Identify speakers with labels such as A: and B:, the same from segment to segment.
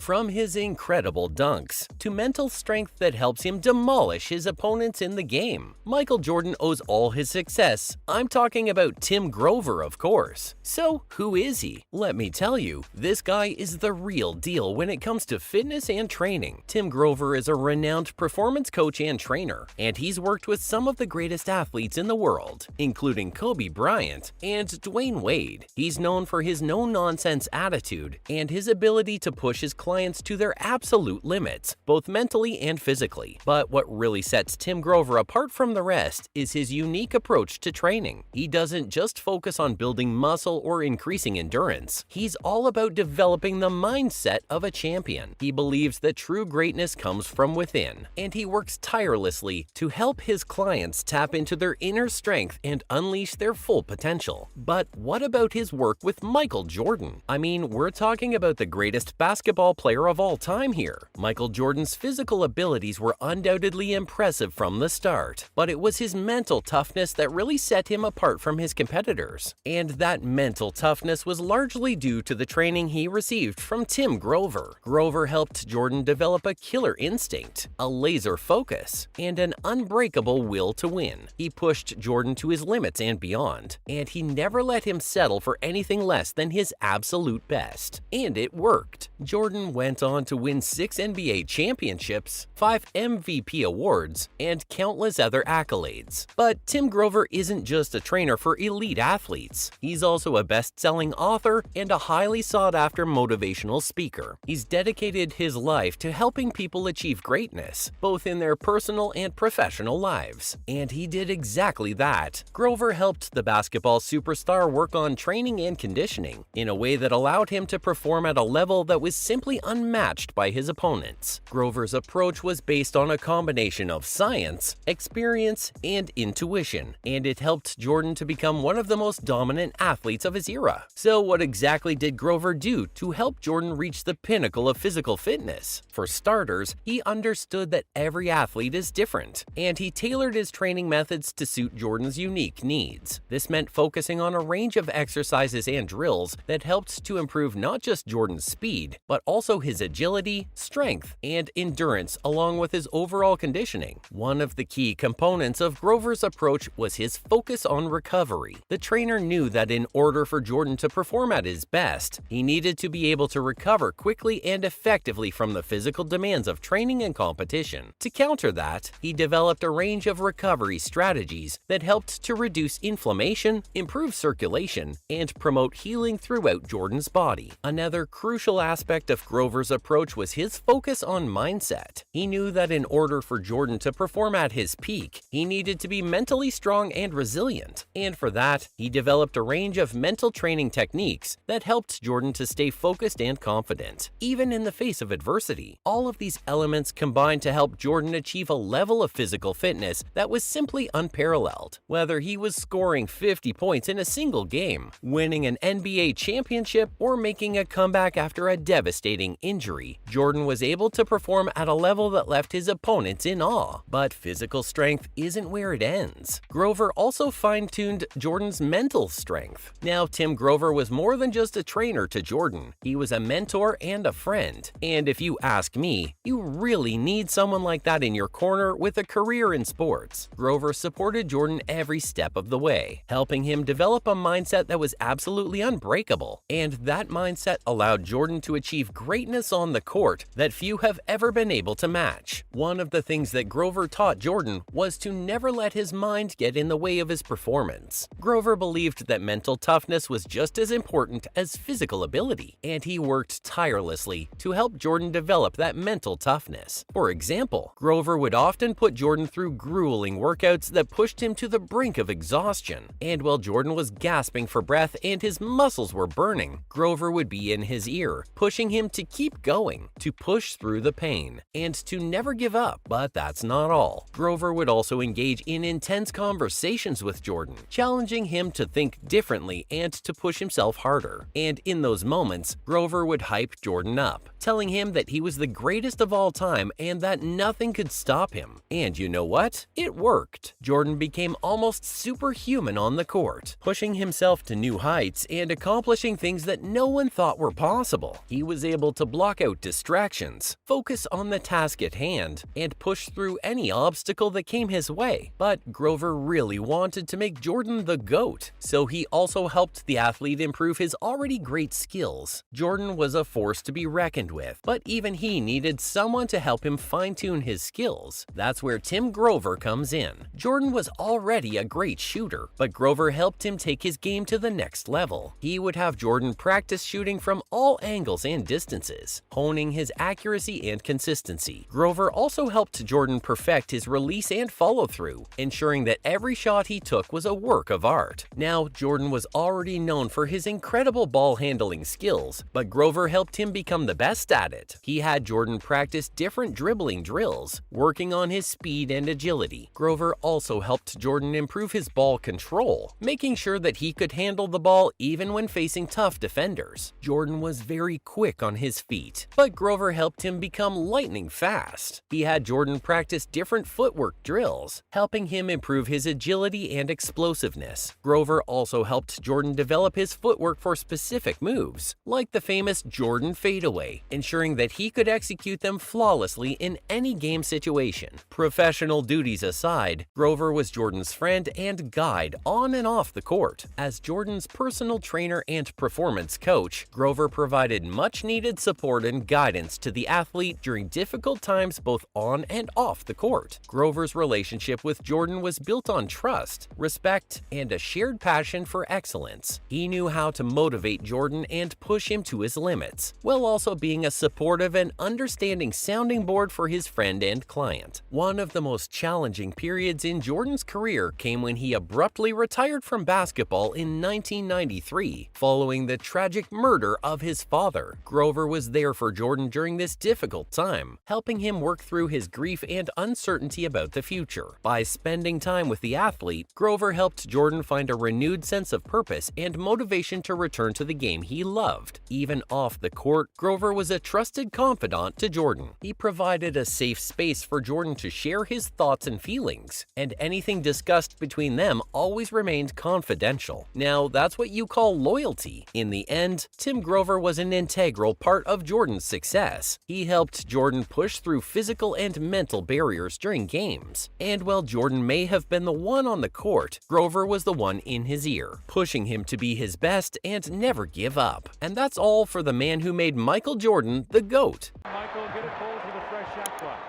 A: From his incredible dunks to mental strength that helps him demolish his opponents in the game, Michael Jordan owes all his success. I'm talking about Tim Grover, of course. So, who is he? Let me tell you, this guy is the real deal when it comes to fitness and training. Tim Grover is a renowned performance coach and trainer, and he's worked with some of the greatest athletes in the world, including Kobe Bryant and Dwayne Wade. He's known for his no-nonsense attitude and his ability to push his clients to their absolute limits, both mentally and physically. But what really sets Tim Grover apart from the rest is his unique approach to training. He doesn't just focus on building muscle or increasing endurance. He's all about developing the mindset of a champion. He believes that true greatness comes from within, and he works tirelessly to help his clients tap into their inner strength and unleash their full potential. But what about his work with Michael Jordan? I mean, we're talking about the greatest basketball player of all time here. Michael Jordan's physical abilities were undoubtedly impressive from the start, but it was his mental toughness that really set him apart from his competitors. And that mental toughness was largely due to the training he received from Tim Grover. Grover helped Jordan develop a killer instinct, a laser focus, and an unbreakable will to win. He pushed Jordan to his limits and beyond, and he never let him settle for anything less than his absolute best. And it worked. Jordan went on to win 6 NBA championships, 5 MVP awards, and countless other accolades. But Tim Grover isn't just a trainer for elite athletes. He's also a best-selling author and a highly sought-after motivational speaker. He's dedicated his life to helping people achieve greatness, both in their personal and professional lives. And he did exactly that. Grover helped the basketball superstar work on training and conditioning in a way that allowed him to perform at a level that was simply unmatched by his opponents. Grover's approach was based on a combination of science, experience, and intuition, and it helped Jordan to become one of the most dominant athletes of his era. So what exactly did Grover do to help Jordan reach the pinnacle of physical fitness? For starters, he understood that every athlete is different, and he tailored his training methods to suit Jordan's unique needs. This meant focusing on a range of exercises and drills that helped to improve not just Jordan's speed, but also his agility, strength, and endurance, along with his overall conditioning. One of the key components of Grover's approach was his focus on recovery. The trainer knew that in order for Jordan to perform at his best, he needed to be able to recover quickly and effectively from the physical demands of training and competition. To counter that, he developed a range of recovery strategies that helped to reduce inflammation, improve circulation, and promote healing throughout Jordan's body. Another crucial aspect of Grover's approach was his focus on mindset. He knew that in order for Jordan to perform at his peak, he needed to be mentally strong and resilient. And for that, he developed a range of mental training techniques that helped Jordan to stay focused and confident, even in the face of adversity. All of these elements combined to help Jordan achieve a level of physical fitness that was simply unparalleled. Whether he was scoring 50 points in a single game, winning an NBA championship, or making a comeback after a devastating injury, Jordan was able to perform at a level that left his opponents in awe. But physical strength isn't where it ends. Grover also fine-tuned Jordan's mental strength. Now, Tim Grover was more than just a trainer to Jordan. He was a mentor and a friend. And if you ask me, you really need someone like that in your corner with a career in sports. Grover supported Jordan every step of the way, helping him develop a mindset that was absolutely unbreakable. And that mindset allowed Jordan to achieve greatness on the court that few have ever been able to match. One of the things that Grover taught Jordan was to never let his mind get in the way of his performance. Grover believed that mental toughness was just as important as physical ability, and he worked tirelessly to help Jordan develop that mental toughness. For example, Grover would often put Jordan through grueling workouts that pushed him to the brink of exhaustion. And while Jordan was gasping for breath and his muscles were burning, Grover would be in his ear, pushing him to keep going, to push through the pain, and to never give up. But that's not all. Grover would also engage in intense conversations with Jordan, challenging him to think differently and to push himself harder. And in those moments, Grover would hype Jordan up, telling him that he was the greatest of all time and that nothing could stop him. And you know what? It worked. Jordan became almost superhuman on the court, pushing himself to new heights and accomplishing things that no one thought were possible. He was able able to block out distractions, focus on the task at hand, and push through any obstacle that came his way. But Grover really wanted to make Jordan the GOAT, so he also helped the athlete improve his already great skills. Jordan was a force to be reckoned with, but even he needed someone to help him fine-tune his skills. That's where Tim Grover comes in. Jordan was already a great shooter, but Grover helped him take his game to the next level. He would have Jordan practice shooting from all angles and distances, honing his accuracy and consistency. Grover also helped Jordan perfect his release and follow-through, ensuring that every shot he took was a work of art. Now, Jordan was already known for his incredible ball handling skills, but Grover helped him become the best at it. He had Jordan practice different dribbling drills, working on his speed and agility. Grover also helped Jordan improve his ball control, making sure that he could handle the ball even when facing tough defenders. Jordan was very quick on his feet, but Grover helped him become lightning fast. He had Jordan practice different footwork drills, helping him improve his agility and explosiveness. Grover also helped Jordan develop his footwork for specific moves, like the famous Jordan fadeaway, ensuring that he could execute them flawlessly in any game situation. Professional duties aside, Grover was Jordan's friend and guide on and off the court. As Jordan's personal trainer and performance coach, Grover provided much-needed support and guidance to the athlete during difficult times both on and off the court. Grover's relationship with Jordan was built on trust, respect, and a shared passion for excellence. He knew how to motivate Jordan and push him to his limits, while also being a supportive and understanding sounding board for his friend and client. One of the most challenging periods in Jordan's career came when he abruptly retired from basketball in 1993, following the tragic murder of his father. Grover was there for Jordan during this difficult time, helping him work through his grief and uncertainty about the future. By spending time with the athlete, Grover helped Jordan find a renewed sense of purpose and motivation to return to the game he loved. Even off the court, Grover was a trusted confidant to Jordan. He provided a safe space for Jordan to share his thoughts and feelings, and anything discussed between them always remained confidential. Now, that's what you call loyalty. In the end, Tim Grover was an integral part of Jordan's success. He helped Jordan push through physical and mental barriers during games. And while Jordan may have been the one on the court, Grover was the one in his ear, pushing him to be his best and never give up. And that's all for the man who made Michael Jordan the GOAT.
B: Michael, get it pulled with a fresh shot clock.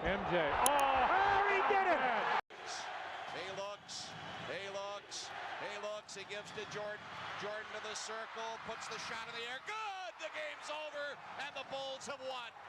B: MJ. Oh, he did it!
C: He looks, he gives to Jordan. Jordan to the circle, puts the shot in the air. Good! The game's over, and the Bulls have won.